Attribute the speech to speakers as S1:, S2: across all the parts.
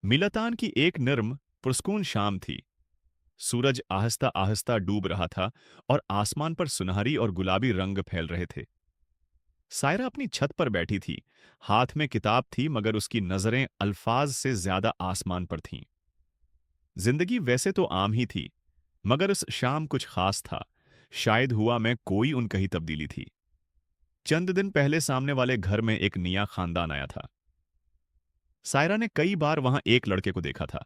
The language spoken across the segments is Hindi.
S1: मिलतान की एक नर्म पुरस्कून शाम थी। सूरज आहिस्ता आहिस्ता डूब रहा था और आसमान पर सुनहरी और गुलाबी रंग फैल रहे थे। सायरा अपनी छत पर बैठी थी। हाथ में किताब थी मगर उसकी नजरें अल्फाज से ज्यादा आसमान पर थीं। जिंदगी वैसे तो आम ही थी, मगर उस शाम कुछ खास था। शायद हुआ में कोई उनकही तब्दीली थी। चंद दिन पहले सामने वाले घर में एक निया खानदान आया था। सायरा ने कई बार वहां एक लड़के को देखा था।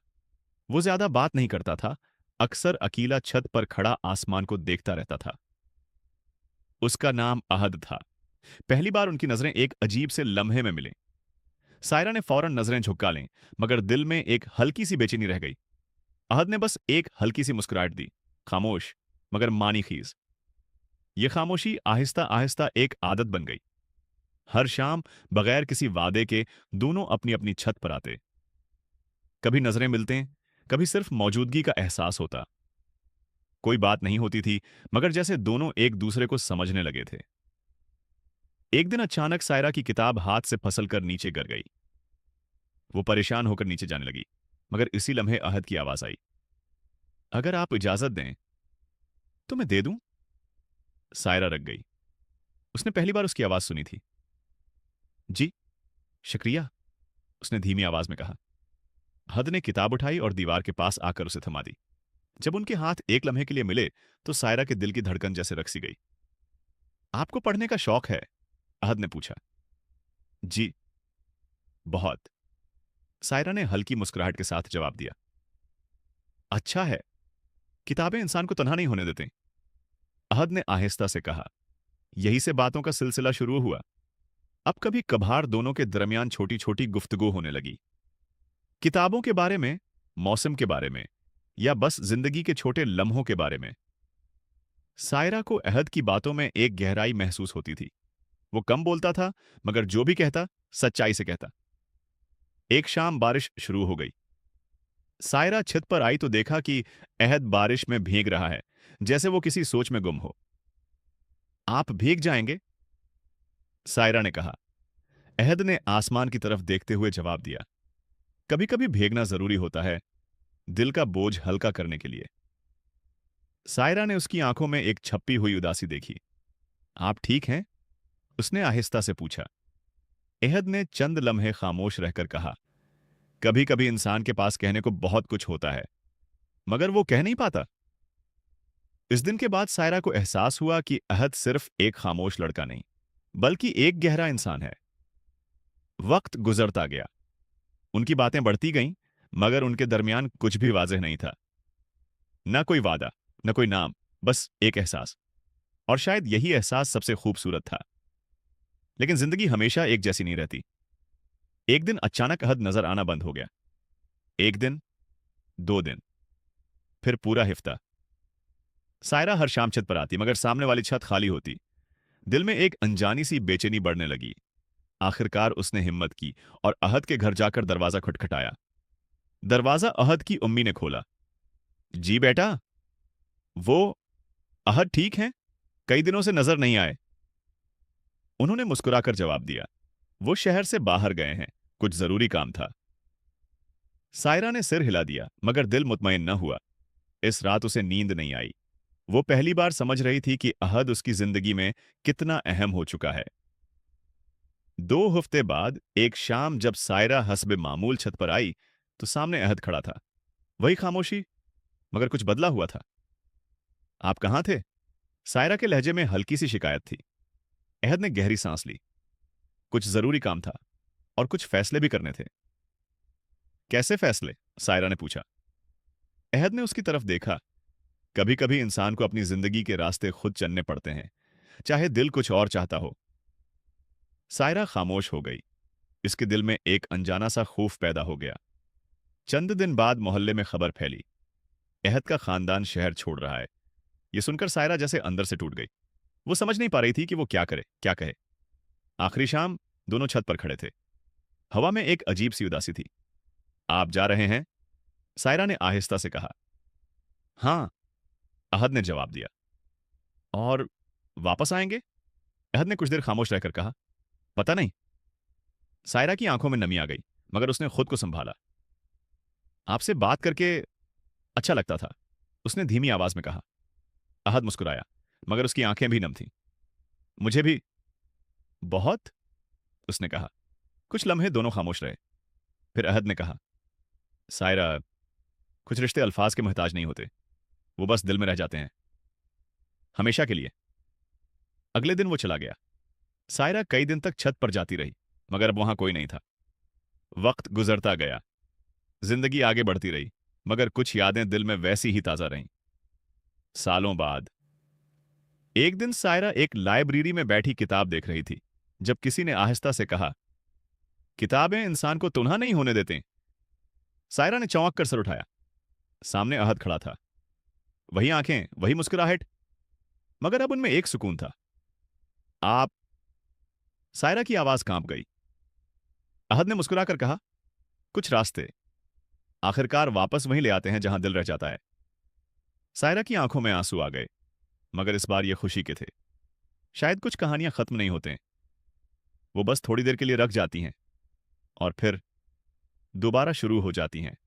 S1: वो ज्यादा बात नहीं करता था, अक्सर अकेला छत पर खड़ा आसमान को देखता रहता था। उसका नाम अहद था। पहली बार उनकी नजरें एक अजीब से लम्हे में मिले। सायरा ने फौरन नजरें झुका लें, मगर दिल में एक हल्की सी बेचैनी रह गई। अहद ने बस एक हल्की सी मुस्कुराहट दी, खामोश मगर मानी खीज। यह खामोशी आहिस्ता आहिस्ता एक आदत बन गई। हर शाम बगैर किसी वादे के दोनों अपनी अपनी छत पर आते। कभी नजरें मिलते, कभी सिर्फ मौजूदगी का एहसास होता। कोई बात नहीं होती थी, मगर जैसे दोनों एक दूसरे को समझने लगे थे। एक दिन अचानक सायरा की किताब हाथ से फिसल कर नीचे गिर गई। वो परेशान होकर नीचे जाने लगी, मगर इसी लम्हे अहद की आवाज आई। अगर आप इजाजत दें तो मैं दे दूं। सायरा रख गई। उसने पहली बार उसकी आवाज सुनी थी। जी, शुक्रिया, उसने धीमी आवाज में कहा। हद ने किताब उठाई और दीवार के पास आकर उसे थमा दी। जब उनके हाथ एक लम्हे के लिए मिले तो सायरा के दिल की धड़कन जैसे रक सी गई। आपको पढ़ने का शौक है? अहद ने पूछा। जी, बहुत, सायरा ने हल्की मुस्कुराहट के साथ जवाब दिया। अच्छा है, किताबें इंसान को तन्हा नहीं होने देते, अहद ने आहिस्ता से कहा। यही से बातों का सिलसिला शुरू हुआ। अब कभी कभार दोनों के दरमियान छोटी छोटी गुफ्तगू होने लगी। किताबों के बारे में, मौसम के बारे में, या बस जिंदगी के छोटे लम्हों के बारे में। सायरा को अहद की बातों में एक गहराई महसूस होती थी। वो कम बोलता था, मगर जो भी कहता सच्चाई से कहता। एक शाम बारिश शुरू हो गई। सायरा छत पर आई तो देखा कि अहद बारिश में भीग रहा है, जैसे वो किसी सोच में गुम हो। आप भीग जाएंगे? सायरा ने कहा। अहद ने आसमान की तरफ देखते हुए जवाब दिया। कभी कभी भीगना जरूरी होता है, दिल का बोझ हल्का करने के लिए। सायरा ने उसकी आंखों में एक छपी हुई उदासी देखी। आप ठीक हैं? उसने आहिस्ता से पूछा। अहद ने चंद लम्हे खामोश रहकर कहा, कभी कभी इंसान के पास कहने को बहुत कुछ होता है, मगर वो कह नहीं पाता। इस दिन के बाद सायरा को एहसास हुआ कि अहद सिर्फ एक खामोश लड़का नहीं, बल्कि एक गहरा इंसान है। वक्त गुजरता गया। उनकी बातें बढ़ती गईं, मगर उनके दरमियान कुछ भी वाजह नहीं था। न कोई वादा, न कोई नाम, बस एक एहसास। और शायद यही एहसास सबसे खूबसूरत था। लेकिन जिंदगी हमेशा एक जैसी नहीं रहती। एक दिन अचानक अहद नजर आना बंद हो गया। एक दिन, 2 दिन, फिर पूरा हफ्ता। सायरा हर शाम छत पर आती, मगर सामने वाली छत खाली होती। दिल में एक अनजानी सी बेचैनी बढ़ने लगी। आखिरकार उसने हिम्मत की और अहद के घर जाकर दरवाजा खटखटाया। दरवाजा अहद की उम्मी ने खोला। जी बेटा, वो अहद ठीक हैं? कई दिनों से नजर नहीं आए। उन्होंने मुस्कुराकर जवाब दिया। वो शहर से बाहर गए हैं, कुछ जरूरी काम था। सायरा ने सिर हिला दिया, मगर दिल मुतमईन न हुआ। इस रात उसे नींद नहीं आई। वो पहली बार समझ रही थी कि अहद उसकी जिंदगी में कितना अहम हो चुका है। 2 हफ्ते बाद एक शाम जब सायरा हस्बे मामूल छत पर आई तो सामने अहद खड़ा था। वही खामोशी, मगर कुछ बदला हुआ था। आप कहां थे? सायरा के लहजे में हल्की सी शिकायत थी। अहद ने गहरी सांस ली। कुछ जरूरी काम था और कुछ फैसले भी करने थे। कैसे फैसले? सायरा ने पूछा। अहद ने उसकी तरफ देखा। कभी कभी इंसान को अपनी जिंदगी के रास्ते खुद चलने पड़ते हैं, चाहे दिल कुछ और चाहता हो। सायरा खामोश हो गई। इसके दिल में एक अनजाना सा खौफ पैदा हो गया। चंद दिन बाद मोहल्ले में खबर फैली, अहद का खानदान शहर छोड़ रहा है। यह सुनकर सायरा जैसे अंदर से टूट गई। वो समझ नहीं पा रही थी कि वो क्या करे, क्या कहे। आखिरी शाम दोनों छत पर खड़े थे। हवा में एक अजीब सी उदासी थी। आप जा रहे हैं? सायरा ने आहिस्ता से कहा। हां, अहद ने जवाब दिया। और वापस आएंगे? अहद ने कुछ देर खामोश रहकर कहा। पता नहीं। सायरा की आंखों में नमी आ गई, मगर उसने खुद को संभाला। आपसे बात करके अच्छा लगता था, उसने धीमी आवाज में कहा। अहद मुस्कुराया, मगर उसकी आंखें भी नम थीं। मुझे भी। बहुत? उसने कहा। कुछ लम्हे दोनों खामोश रहे। फिर अहद ने कहा, सायरा, कुछ रिश्ते अल्फाज के मोहताज नहीं होते, वो बस दिल में रह जाते हैं, हमेशा के लिए। अगले दिन वो चला गया। सायरा कई दिन तक छत पर जाती रही, मगर अब वहां कोई नहीं था। वक्त गुजरता गया, जिंदगी आगे बढ़ती रही, मगर कुछ यादें दिल में वैसी ही ताजा रहीं। सालों बाद एक दिन सायरा एक लाइब्रेरी में बैठी किताब देख रही थी, जब किसी ने आहिस्ता से कहा, किताबें इंसान को तुनहा नहीं होने देते। सायरा ने चौंक कर सर उठाया। सामने अहद खड़ा था। वही आंखें, वही मुस्कुराहट, मगर अब उनमें एक सुकून था। आप? सायरा की आवाज कांप गई। अहद ने मुस्कुराकर कहा, कुछ रास्ते आखिरकार वापस वहीं ले आते हैं जहां दिल रह जाता है। सायरा की आंखों में आंसू आ गए, मगर इस बार ये खुशी के थे। शायद कुछ कहानियां खत्म नहीं होते, वो बस थोड़ी देर के लिए रख जाती हैं और फिर दोबारा शुरू हो जाती हैं।